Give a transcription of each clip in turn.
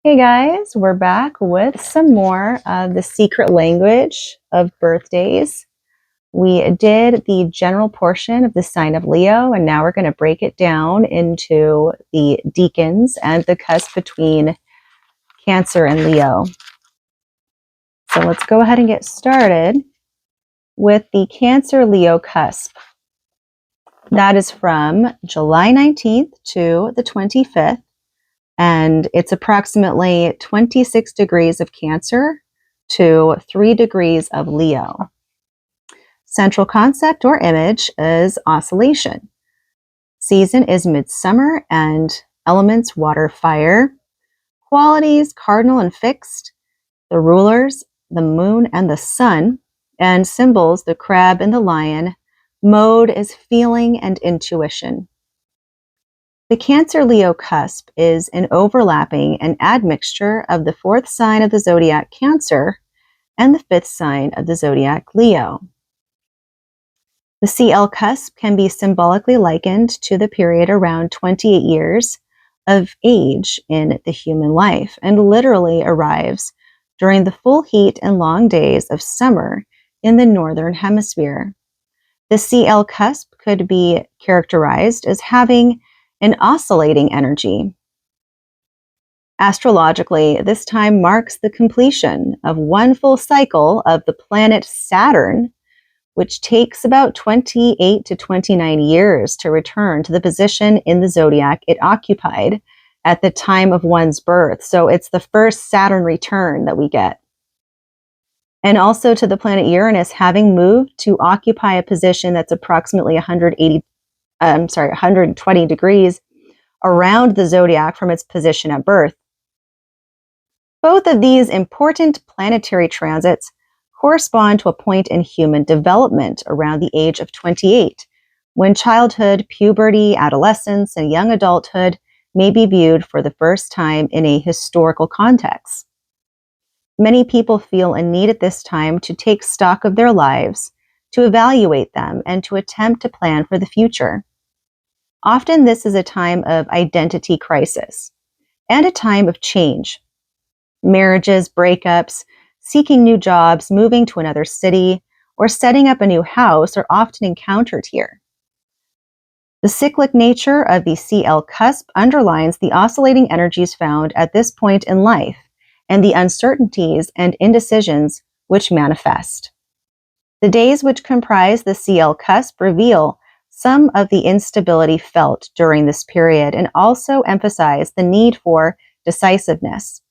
Hey guys, we're back with some more of the secret language of birthdays. We did the general portion of the sign of Leo, and now we're going to break it down into the decans and the cusp between Cancer and Leo. So let's go ahead and get started with the Cancer-Leo cusp. That is from July 19th to the 25th. And it's approximately 26 degrees of Cancer to 3 degrees of Leo. Central concept or image is oscillation. Season is midsummer and elements water, fire. Qualities cardinal and fixed. The rulers, the moon and the sun. And symbols, the crab and the lion. Mode is feeling and intuition. The Cancer-Leo cusp is an overlapping and admixture of the fourth sign of the zodiac Cancer and the fifth sign of the zodiac Leo. The CL cusp can be symbolically likened to the period around 28 years of age in the human life and literally arrives during the full heat and long days of summer in the northern hemisphere. The CL cusp could be characterized as having an oscillating energy. Astrologically, this time marks the completion of one full cycle of the planet Saturn, which takes about 28 to 29 years to return to the position in the zodiac it occupied at the time of one's birth. So it's the first Saturn return that we get. And also to the planet Uranus having moved to occupy a position that's approximately 120 degrees around the zodiac from its position at birth. Both of these important planetary transits correspond to a point in human development around the age of 28, when childhood, puberty, adolescence, and young adulthood may be viewed for the first time in a historical context. Many people feel a need at this time to take stock of their lives, to evaluate them, and to attempt to plan for the future. Often this is a time of identity crisis and a time of change. Marriages, breakups, seeking new jobs, moving to another city, or setting up a new house are often encountered here. The cyclic nature of the CL cusp underlines the oscillating energies found at this point in life and the uncertainties and indecisions which manifest. The days which comprise the CL cusp reveal some of the instability felt during this period and also emphasize the need for decisiveness.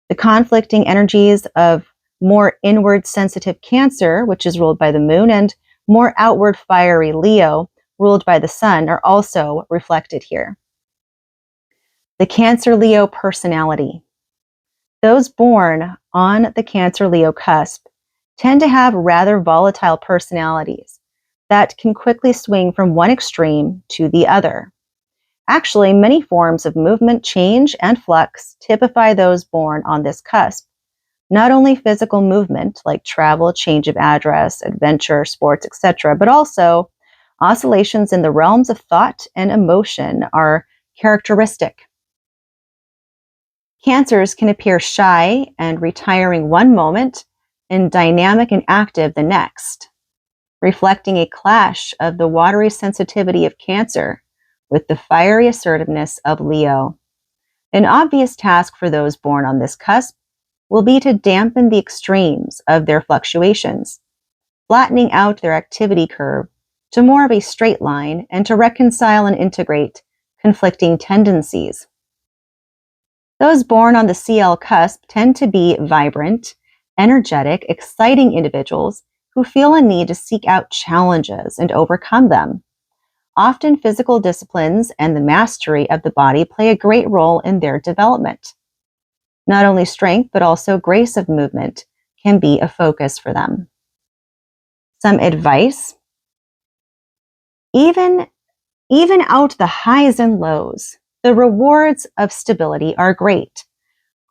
The conflicting energies of more inward sensitive Cancer, which is ruled by the moon, and more outward fiery Leo, ruled by the sun, are also reflected here. The Cancer-Leo personality. Those born on the Cancer-Leo cusp tend to have rather volatile personalities that can quickly swing from one extreme to the other. Actually, many forms of movement, change, and flux typify those born on this cusp. Not only physical movement like travel, change of address, adventure, sports, etc., but also oscillations in the realms of thought and emotion are characteristic. Cancers can appear shy and retiring one moment and dynamic and active the next, reflecting a clash of the watery sensitivity of Cancer with the fiery assertiveness of Leo. An obvious task for those born on this cusp will be to dampen the extremes of their fluctuations, flattening out their activity curve to more of a straight line and to reconcile and integrate conflicting tendencies. Those born on the CL cusp tend to be vibrant, energetic, exciting individuals who feel a need to seek out challenges and overcome them. Often physical disciplines and the mastery of the body play a great role in their development. Not only strength, but also grace of movement can be a focus for them. Some advice: even out the highs and lows, the rewards of stability are great.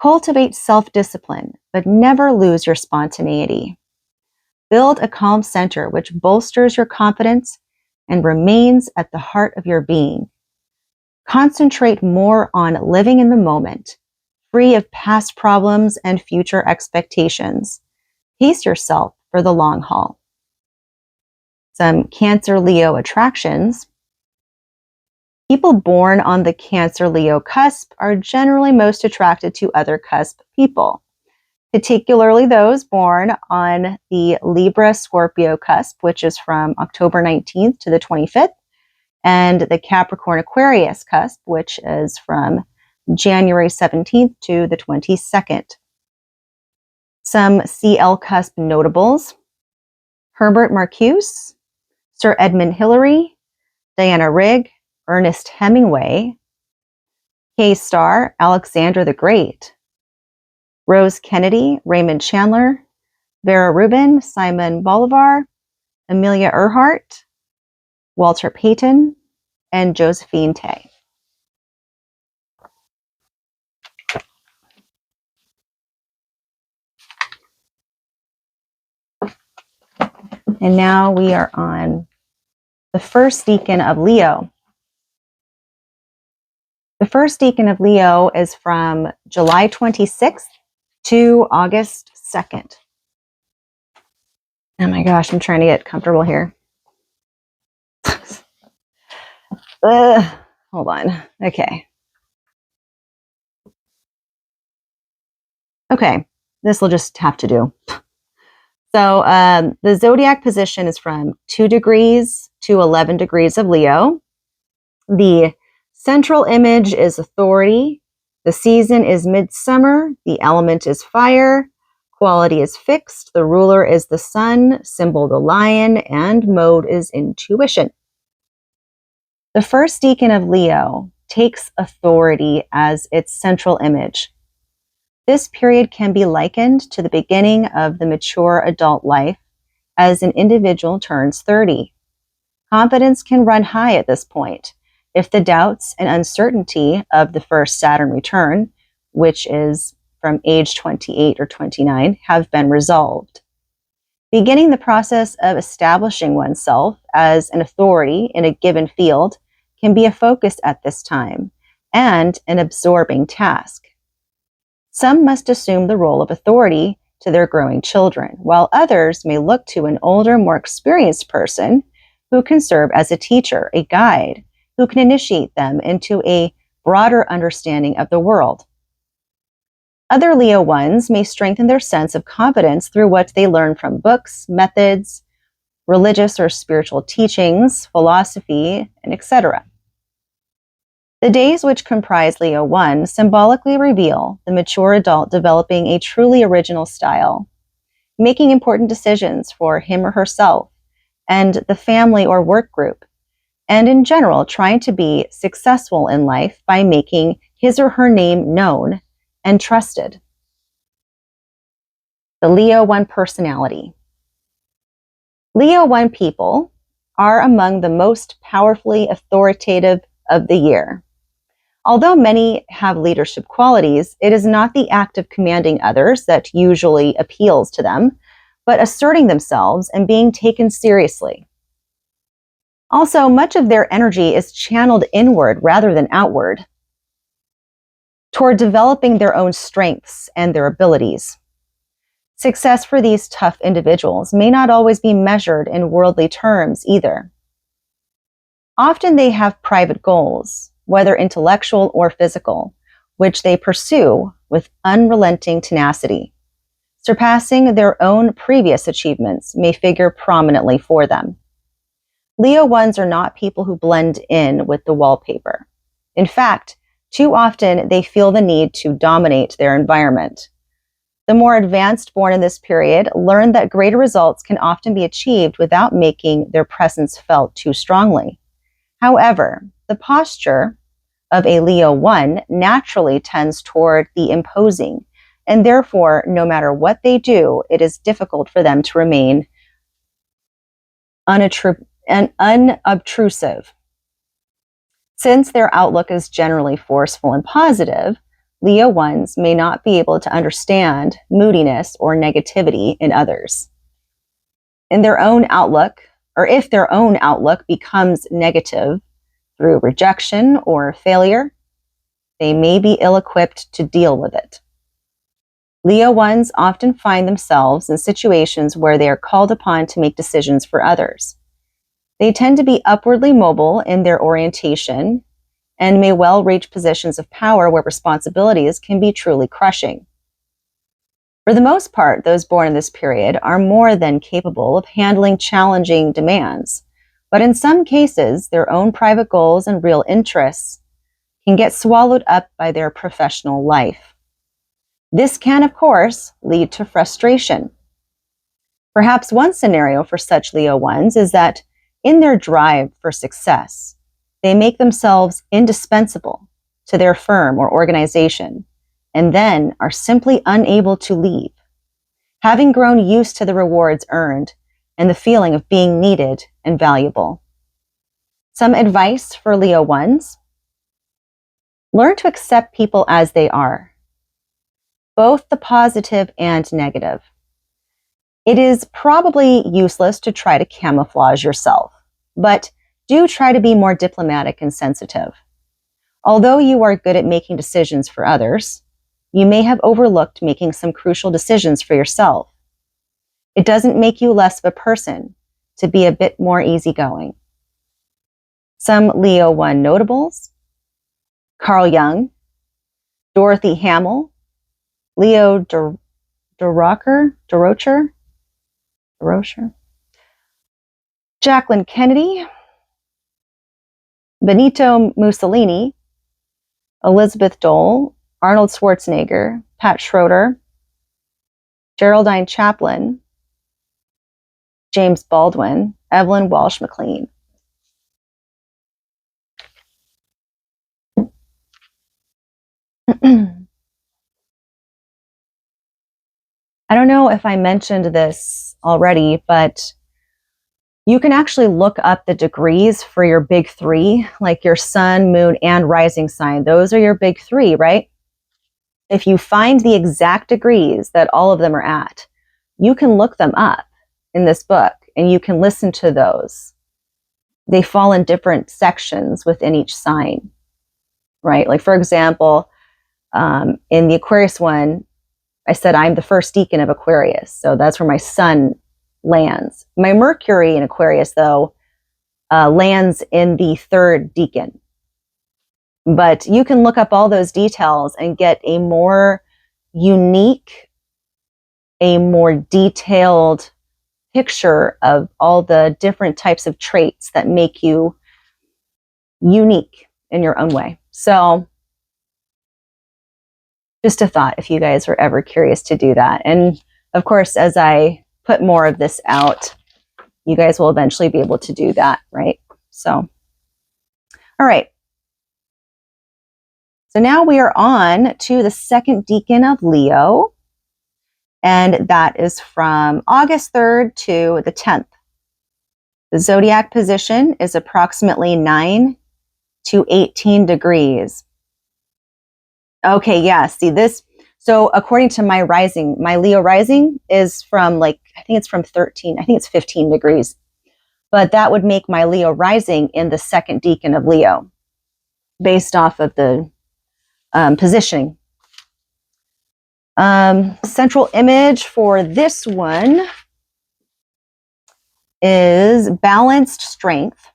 Cultivate self-discipline, but never lose your spontaneity. Build a calm center which bolsters your confidence and remains at the heart of your being. Concentrate more on living in the moment, free of past problems and future expectations. Pace yourself for the long haul. Some Cancer Leo attractions. People born on the Cancer Leo cusp are generally most attracted to other cusp people, particularly those born on the Libra Scorpio cusp, which is from October 19th to the 25th, and the Capricorn Aquarius cusp, which is from January 17th to the 22nd. Some CL cusp notables: Herbert Marcuse, Sir Edmund Hillary, Diana Rigg, Ernest Hemingway, K-star Alexander the Great, Rose Kennedy, Raymond Chandler, Vera Rubin, Simon Bolivar, Amelia Earhart, Walter Payton, and Josephine Tey. And now we are on the first decan of Leo. The first decan of Leo is from July 26th to August 2nd. Oh my gosh, I'm trying to get comfortable here. Hold on. Okay, this will just have to do. So the zodiac position is from 2 degrees to 11 degrees of Leo. The central image is authority. The season is midsummer. The element is fire. Quality is fixed. The ruler is the sun, symbol the lion, and mode is intuition. The first decan of Leo takes authority as its central image. This period can be likened to the beginning of the mature adult life as an individual turns 30. Confidence can run high at this point if the doubts and uncertainty of the first Saturn return, which is from age 28 or 29, have been resolved. Beginning the process of establishing oneself as an authority in a given field can be a focus at this time and an absorbing task. Some must assume the role of authority to their growing children, while others may look to an older, more experienced person who can serve as a teacher, a guide, who can initiate them into a broader understanding of the world. Other Leo ones may strengthen their sense of confidence through what they learn from books, methods, religious or spiritual teachings, philosophy, and etc. The days which comprise Leo 1 symbolically reveal the mature adult developing a truly original style, making important decisions for him or herself and the family or work group, and in general trying to be successful in life by making his or her name known and trusted. The Leo 1 personality. Leo 1 people are among the most powerfully authoritative of the year. Although many have leadership qualities, it is not the act of commanding others that usually appeals to them, but asserting themselves and being taken seriously. Also, much of their energy is channeled inward rather than outward, toward developing their own strengths and their abilities. Success for these tough individuals may not always be measured in worldly terms either. Often they have private goals, whether intellectual or physical, which they pursue with unrelenting tenacity. Surpassing their own previous achievements may figure prominently for them. Leo 1s are not people who blend in with the wallpaper. In fact, too often they feel the need to dominate their environment. The more advanced born in this period learn that greater results can often be achieved without making their presence felt too strongly. However, the posture of a Leo 1 naturally tends toward the imposing, and therefore, no matter what they do, it is difficult for them to remain unobtrusive. Since their outlook is generally forceful and positive, Leo 1s may not be able to understand moodiness or negativity in others. In their own outlook, or if their own outlook becomes negative through rejection or failure, they may be ill-equipped to deal with it. Leo 1s often find themselves in situations where they are called upon to make decisions for others. They tend to be upwardly mobile in their orientation and may well reach positions of power where responsibilities can be truly crushing. For the most part, those born in this period are more than capable of handling challenging demands, but in some cases, their own private goals and real interests can get swallowed up by their professional life. This can, of course, lead to frustration. Perhaps one scenario for such Leo 1s is that in their drive for success, they make themselves indispensable to their firm or organization, and then are simply unable to leave, having grown used to the rewards earned and the feeling of being needed and valuable. Some advice for Leo 1s: learn to accept people as they are, both the positive and negative. It is probably useless to try to camouflage yourself, but do try to be more diplomatic and sensitive. Although you are good at making decisions for others, you may have overlooked making some crucial decisions for yourself. It doesn't make you less of a person to be a bit more easygoing. Some Leo 1 notables: Carl Jung, Dorothy Hamill, Leo Durocher, Jacqueline Kennedy, Benito Mussolini, Elizabeth Dole, Arnold Schwarzenegger, Pat Schroeder, Geraldine Chaplin, James Baldwin, Evelyn Walsh McLean. I don't know if I mentioned this already, but you can actually look up the degrees for your big three, like your sun, moon, and rising sign. Those are your big three, right? If you find the exact degrees that all of them are at, you can look them up in this book and you can listen to those. They fall in different sections within each sign, right? Like, for example, in the Aquarius one, I said I'm the first decan of Aquarius. So that's where my sun lands. My Mercury in Aquarius, though, lands in the third decan. But you can look up all those details and get a more unique, a more detailed picture of all the different types of traits that make you unique in your own way. So just a thought if you guys were ever curious to do that. And of course, as I put more of this out, you guys will eventually be able to do that, right? So, all right. So now we are on to the second decan of Leo, and that is from August 3rd to the 10th. The zodiac position is approximately 9 to 18 degrees. Okay, yeah, see this. So according to my rising, my Leo rising is from I think it's from 13, I think it's 15 degrees. But that would make my Leo rising in the second decan of Leo, based off of the positioning. Central image for this one is balanced strength,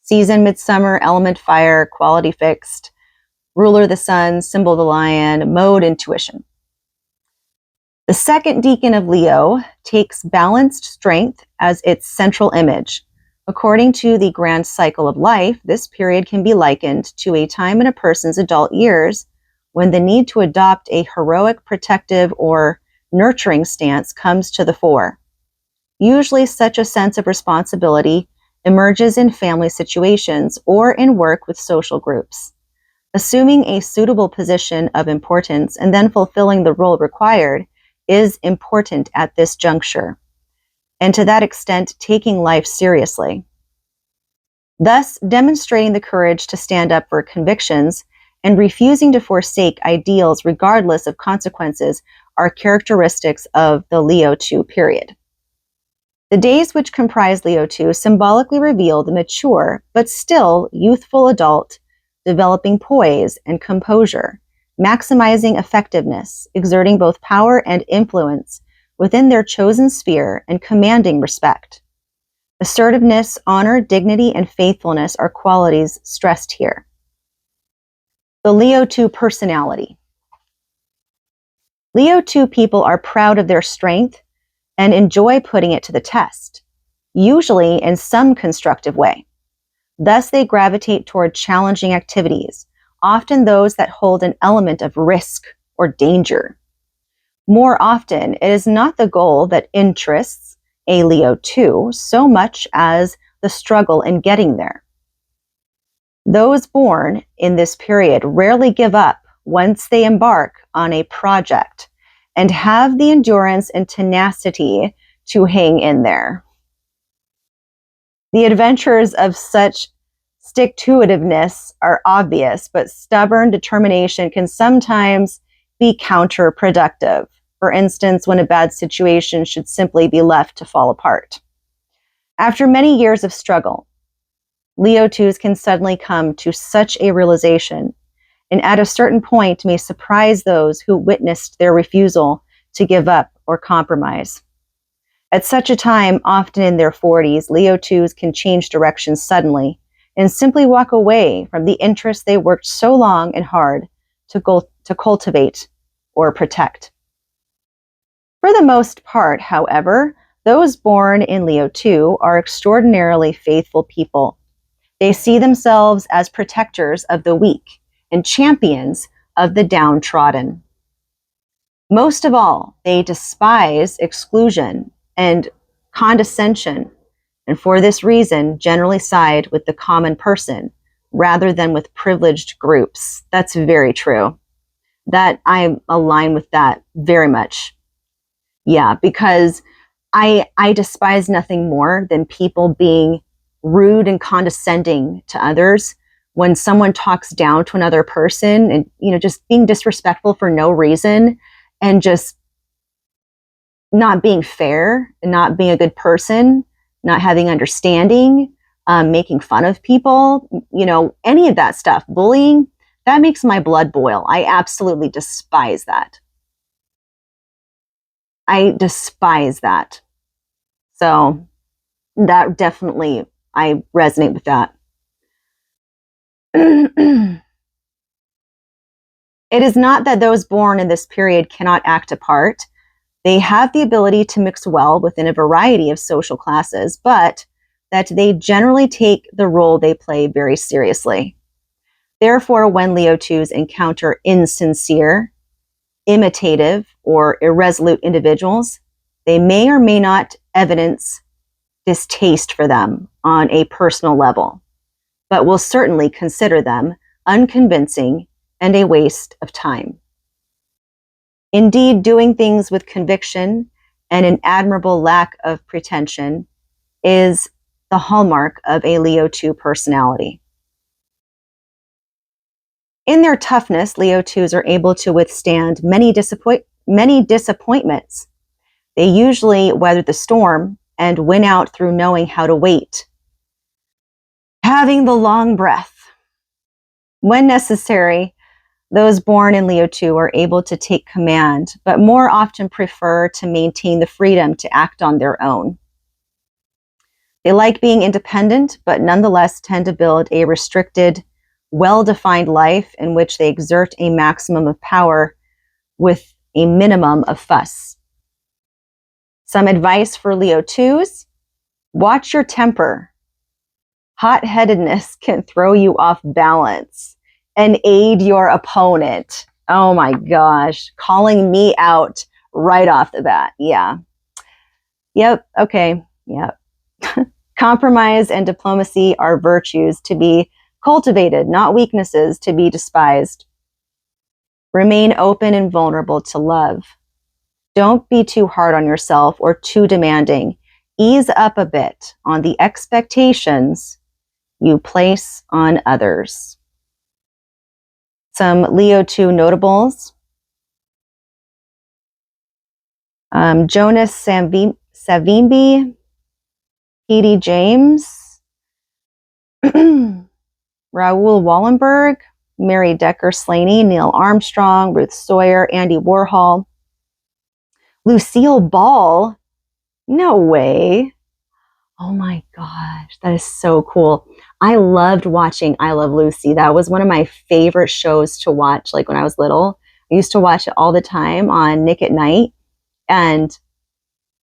season midsummer, element fire, quality fixed, ruler the sun, symbol the lion, mode intuition. The second decan of Leo takes balanced strength as its central image. According to the grand cycle of life, this period can be likened to a time in a person's adult years when the need to adopt a heroic, protective, or nurturing stance comes to the fore. Usually, such a sense of responsibility emerges in family situations or in work with social groups. Assuming a suitable position of importance and then fulfilling the role required is important at this juncture, and to that extent, taking life seriously. Thus, demonstrating the courage to stand up for convictions and refusing to forsake ideals regardless of consequences are characteristics of the Leo 2 period. The days which comprise Leo 2 symbolically reveal the mature, but still youthful adult developing poise and composure, maximizing effectiveness, exerting both power and influence within their chosen sphere, and commanding respect. Assertiveness, honor, dignity, and faithfulness are qualities stressed here. The Leo 2 personality. Leo 2 people are proud of their strength and enjoy putting it to the test, usually in some constructive way. Thus, they gravitate toward challenging activities, often those that hold an element of risk or danger. More often, it is not the goal that interests a Leo 2 so much as the struggle in getting there. Those born in this period rarely give up once they embark on a project and have the endurance and tenacity to hang in there. The adventures of such stick-to-itiveness are obvious, but stubborn determination can sometimes be counterproductive. For instance, when a bad situation should simply be left to fall apart. After many years of struggle, Leo 2s can suddenly come to such a realization, and at a certain point may surprise those who witnessed their refusal to give up or compromise. At such a time, often in their 40s, Leo 2s can change directions suddenly and simply walk away from the interests they worked so long and hard to cultivate or protect. For the most part, however, those born in Leo 2 are extraordinarily faithful people. They see themselves as protectors of the weak and champions of the downtrodden. Most of all, they despise exclusion and condescension, and for this reason generally side with the common person rather than with privileged groups. That's very true. That I align with that very much. Yeah, because I despise nothing more than people being rude and condescending to others. When someone talks down to another person and, just being disrespectful for no reason and just not being fair and not being a good person, not having understanding, making fun of people, any of that stuff, bullying, that makes my blood boil. I absolutely despise that. I despise that. So that definitely, I resonate with that. It is not that those born in this period cannot act a part. They have the ability to mix well within a variety of social classes, but that they generally take the role they play very seriously. Therefore, when Leo 2s encounter insincere, imitative, or irresolute individuals, they may or may not evidence distaste for them on a personal level, but will certainly consider them unconvincing and a waste of time. Indeed, doing things with conviction and an admirable lack of pretension is the hallmark of a Leo 2 personality. In their toughness, Leo 2s are able to withstand many disappointments. They usually weather the storm and win out through knowing how to wait, having the long breath. When necessary, those born in Leo 2 are able to take command, but more often prefer to maintain the freedom to act on their own. They like being independent, but nonetheless tend to build a restricted, well-defined life in which they exert a maximum of power with a minimum of fuss. Some advice for Leo 2s: watch your temper. Hot-headedness can throw you off balance and aid your opponent. Oh my gosh, calling me out right off the bat. Yeah. Yep. Okay. Yep. Compromise and diplomacy are virtues to be cultivated, not weaknesses to be despised. Remain open and vulnerable to love. Don't be too hard on yourself or too demanding. Ease up a bit on the expectations you place on others. Some Leo 2 notables. Jonas Savimbi, P.D. James, Raoul Wallenberg, Mary Decker Slaney, Neil Armstrong, Ruth Sawyer, Andy Warhol. Lucille Ball? No way. Oh my gosh, that is so cool. I loved watching I Love Lucy. That was one of my favorite shows to watch, like when I was little. I used to watch it all the time on Nick at Night. And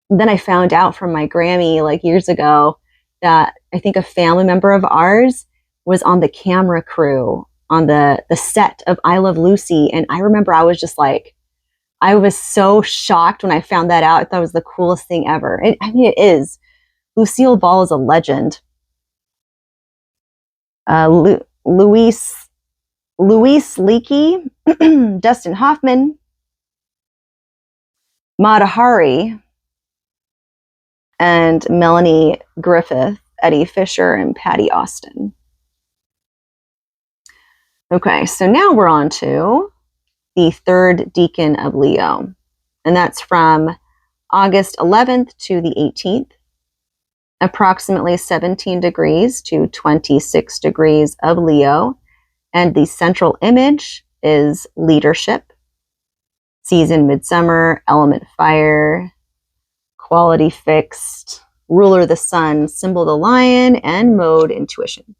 then I found out from my Grammy like years ago that I think a family member of ours was on the camera crew on the set of I Love Lucy. And I remember I was just like, I was so shocked when I found that out. I thought it was the coolest thing ever. I mean, it is. Lucille Ball is a legend. Louise Leakey, Dustin Hoffman, Mata Hari, and Melanie Griffith, Eddie Fisher, and Patty Austin. Okay, so now we're on to the third decan of Leo, and that's from August 11th to the 18th, approximately 17 degrees to 26 degrees of Leo, and the central image is leadership, season midsummer, element fire, quality fixed, ruler the sun, symbol the lion, and mode intuition.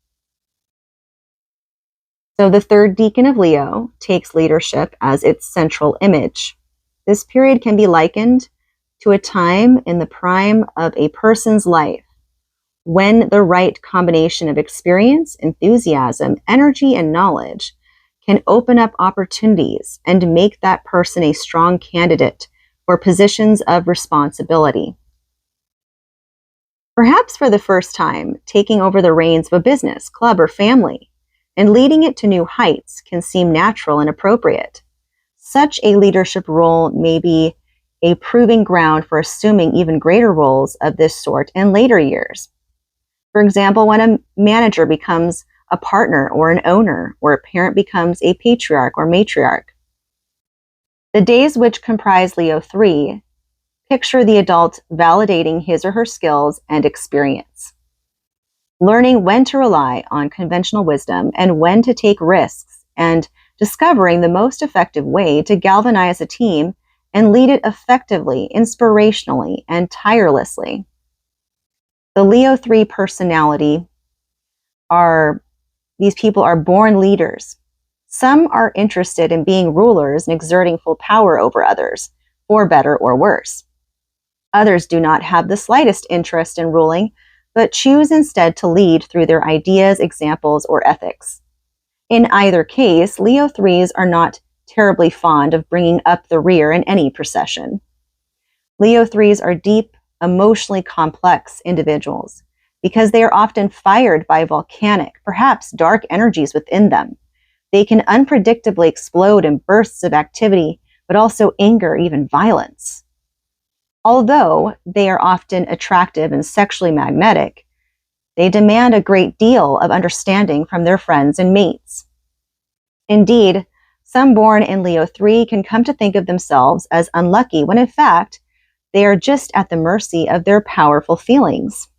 So the third decan of Leo takes leadership as its central image. This period can be likened to a time in the prime of a person's life when the right combination of experience, enthusiasm, energy, and knowledge can open up opportunities and make that person a strong candidate for positions of responsibility. Perhaps for the first time, taking over the reins of a business, club, or family and leading it to new heights can seem natural and appropriate. Such a leadership role may be a proving ground for assuming even greater roles of this sort in later years. For example, when a manager becomes a partner or an owner, or a parent becomes a patriarch or matriarch. The days which comprise Leo 3 picture the adult validating his or her skills and experience, learning when to rely on conventional wisdom and when to take risks, and discovering the most effective way to galvanize a team and lead it effectively, inspirationally, and tirelessly. The Leo 3 personality these people are born leaders. Some are interested in being rulers and exerting full power over others, for better or worse. Others do not have the slightest interest in ruling, but choose instead to lead through their ideas, examples, or ethics. In either case, Leo 3s are not terribly fond of bringing up the rear in any procession. Leo 3s are deep, emotionally complex individuals because they are often fired by volcanic, perhaps dark energies within them. They can unpredictably explode in bursts of activity, but also anger, even violence. Although they are often attractive and sexually magnetic, they demand a great deal of understanding from their friends and mates. Indeed, some born in Leo 3 can come to think of themselves as unlucky when in fact, they are just at the mercy of their powerful feelings.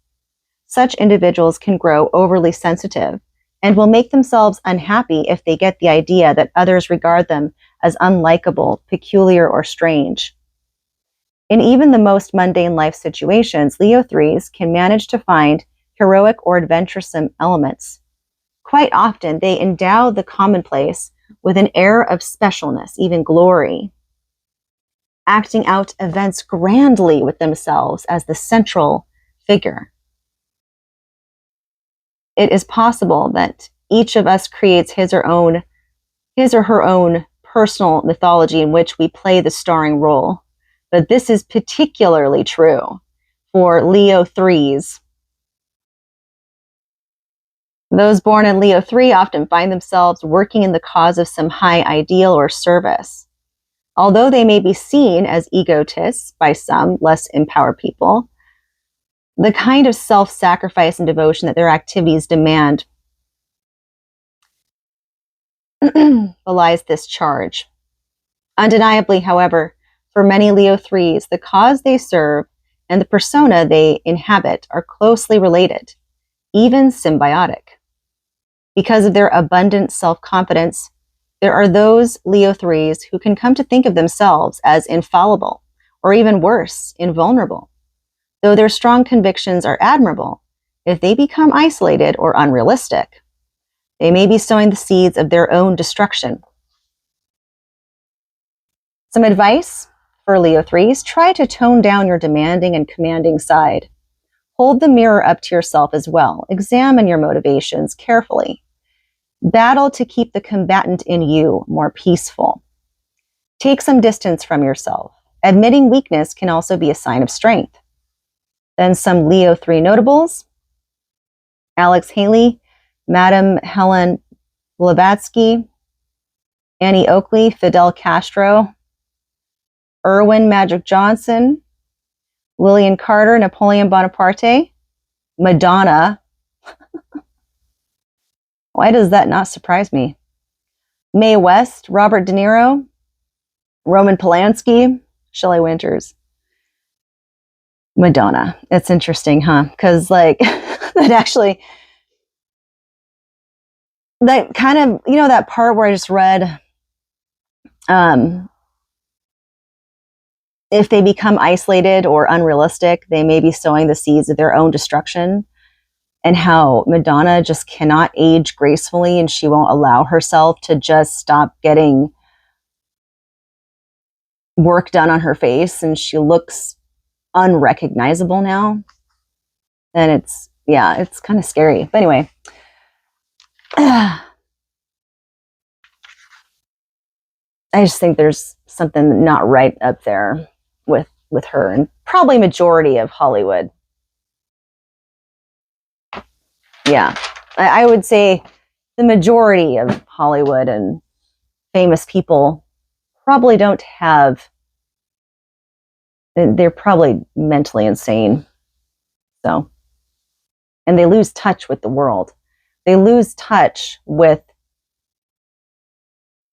Such individuals can grow overly sensitive and will make themselves unhappy if they get the idea that others regard them as unlikable, peculiar, or strange. In even the most mundane life situations, Leo 3s can manage to find heroic or adventuresome elements. Quite often, they endow the commonplace with an air of specialness, even glory, acting out events grandly with themselves as the central figure. It is possible that each of us creates his or her own personal mythology in which we play the starring role. But this is particularly true for Leo 3s. Those born in Leo 3 often find themselves working in the cause of some high ideal or service. Although they may be seen as egotists by some less empowered people, the kind of self-sacrifice and devotion that their activities demand belies this charge. Undeniably, however, for many Leo 3s, the cause they serve and the persona they inhabit are closely related, even symbiotic. Because of their abundant self-confidence, there are those Leo 3s who can come to think of themselves as infallible, or even worse, invulnerable. Though their strong convictions are admirable, if they become isolated or unrealistic, they may be sowing the seeds of their own destruction. Some advice for Leo 3s: try to tone down your demanding and commanding side. Hold the mirror up to yourself as well. Examine your motivations carefully. Battle to keep the combatant in you more peaceful. Take some distance from yourself. Admitting weakness can also be a sign of strength. Then some Leo 3 notables: Alex Haley, Madam Helen Blavatsky, Annie Oakley, Fidel Castro, Irwin Magic Johnson, Lillian Carter, Napoleon Bonaparte, Madonna. Why does that not surprise me? Mae West, Robert De Niro, Roman Polanski, Shelley Winters. Madonna. It's interesting, huh? Because like that actually, that kind of, you know, that part where I just read, if they become isolated or unrealistic, they may be sowing the seeds of their own destruction. And how Madonna just cannot age gracefully, and she won't allow herself to just stop getting work done on her face, and she looks unrecognizable now. And it's kind of scary. But anyway, I just think there's something not right up there with her, and probably majority of Hollywood. Yeah, I would say the majority of Hollywood and famous people probably don't have, they're probably mentally insane. So, and they lose touch with the world. They lose touch with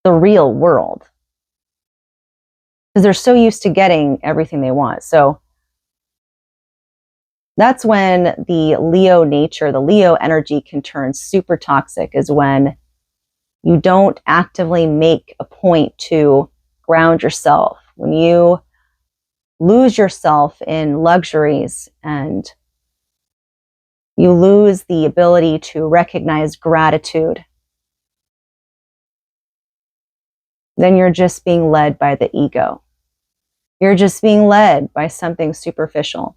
the real world because they're so used to getting everything they want. So that's when the Leo nature, the Leo energy can turn super toxic, is when you don't actively make a point to ground yourself, when you lose yourself in luxuries and you lose the ability to recognize gratitude. Then you're just being led by the ego. You're just being led by something superficial.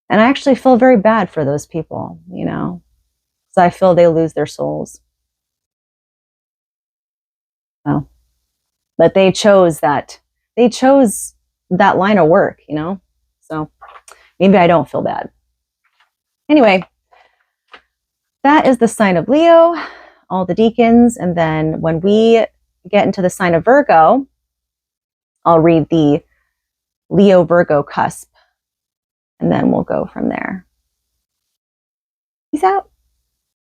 And I actually feel very bad for those people, you know, so I feel they lose their souls. So, but they chose that line of work, you know, so maybe I don't feel bad. Anyway, that is the sign of Leo, all the decans. And then when we get into the sign of Virgo, I'll read the Leo Virgo cusp, and then we'll go from there. Peace out.